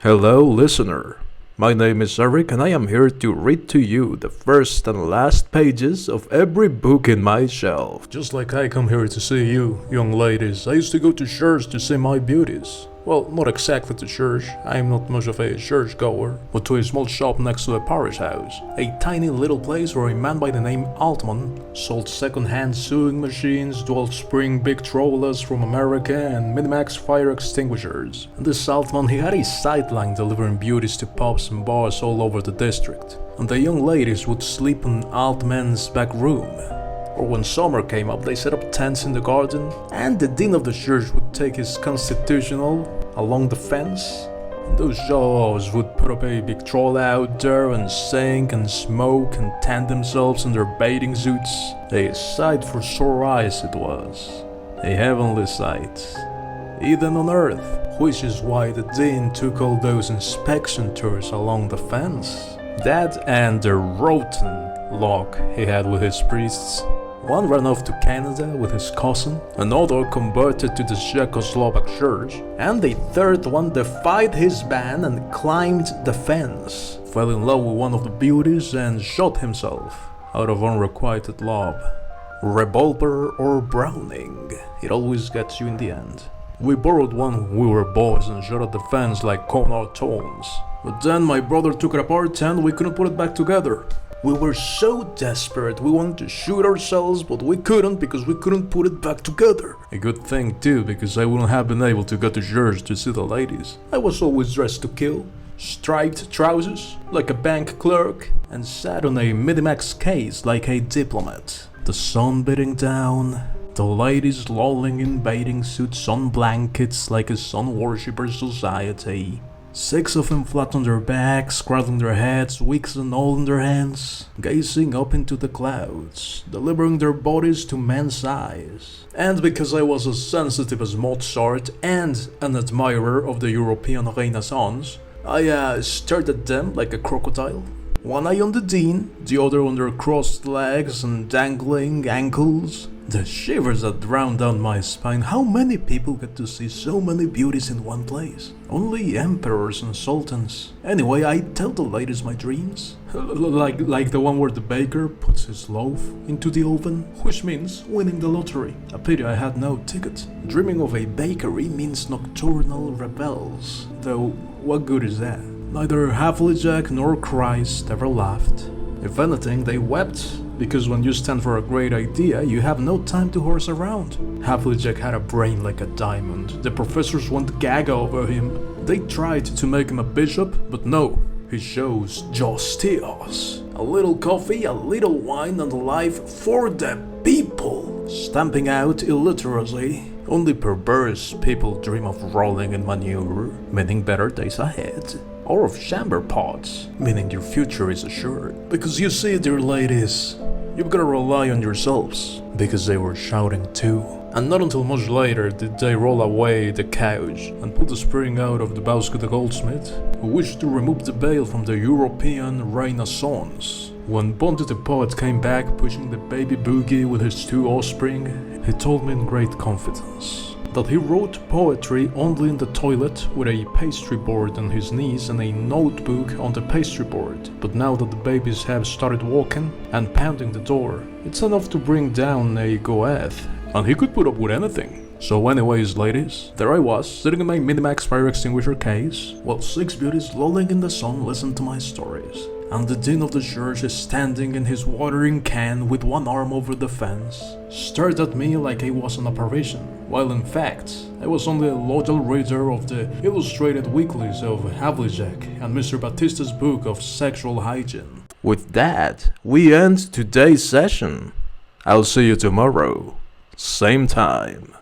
Hello, listener. My name is Eric, and I am here to read to you the first and last pages of every book in my shelf. Just like I come here to see you, young ladies, I used to go to church to see my beauties. Well, not exactly to church, I am not much of a churchgoer, but to a small shop next to a parish house. A tiny little place where a man by the name Altman sold second-hand sewing machines, dual-spring big trollers from America, and Minimax fire extinguishers. And this Altman, he had a sideline delivering beauties to pubs and bars all over the district. And the young ladies would sleep in Altman's back room. Or when summer came up, they set up tents in the garden, and the dean of the church would take his constitutional along the fence. And those jaws would put up a big troll out there and sing and smoke and tan themselves in their bathing suits. A sight for sore eyes it was. A heavenly sight. Eden on earth, which is why the dean took all those inspection tours along the fence. That and the rotten luck he had with his priests. One ran off to Canada with his cousin, another converted to the Czechoslovak church, and a third one defied his ban and climbed the fence, fell in love with one of the beauties and shot himself out of unrequited love. Revolver or Browning, it always gets you in the end. We borrowed one when we were boys and shot at the fence like corner tones, but then my brother took it apart and we couldn't put it back together. We were so desperate, we wanted to shoot ourselves, but we couldn't because we couldn't put it back together. A good thing too, because I wouldn't have been able to go to church to see the ladies. I was always dressed to kill, striped trousers, like a bank clerk, and sat on a Minimax case like a diplomat. The sun beating down, the ladies lolling in bathing suits on blankets like a sun worshipper society. 6 of them flat on their backs, cradling their heads, wicks and all in their hands, gazing up into the clouds, delivering their bodies to men's eyes. And because I was as sensitive as Mozart and an admirer of the European Renaissance, I stared at them like a crocodile. One eye on the dean, the other on their crossed legs and dangling ankles. The shivers that ran down my spine. How many people get to see so many beauties in one place? Only emperors and sultans. Anyway, I tell the ladies my dreams. Like the one where the baker puts his loaf into the oven, which means winning the lottery. A pity I had no ticket. Dreaming of a bakery means nocturnal rebels. Though, what good is that? Neither Havlicek nor Christ ever laughed. If anything, they wept, because when you stand for a great idea, you have no time to horse around. Havlicek had a brain like a diamond. The professors went gaga over him. They tried to make him a bishop, but no. He chose justice. A little coffee, a little wine, and life for the people. Stamping out illiteracy. Only perverse people dream of rolling in manure, meaning better days ahead. Or of chamber pots, meaning your future is assured. Because you see, dear ladies, you've gotta rely on yourselves, because they were shouting too. And not until much later did they roll away the couch and pull the spring out of the Bowski the goldsmith, who wished to remove the veil from the European Renaissance. When Bonte the poet came back pushing the baby boogie with his 2 offspring, he told me in great confidence that he wrote poetry only in the toilet with a pastry board on his knees and a notebook on the pastry board. But now that the babies have started walking and pounding the door, it's enough to bring down a Goethe, and he could put up with anything. So anyways, ladies, there I was, sitting in my Minimax fire extinguisher case, while 6 beauties lolling in the sun listened to my stories. And the dean of the church is standing in his watering can with one arm over the fence, stared at me like I was an apparition, while in fact, I was only a loyal reader of the illustrated weeklies of Havlicek and Mr. Batista's book of sexual hygiene. With that, we end today's session. I'll see you tomorrow, same time.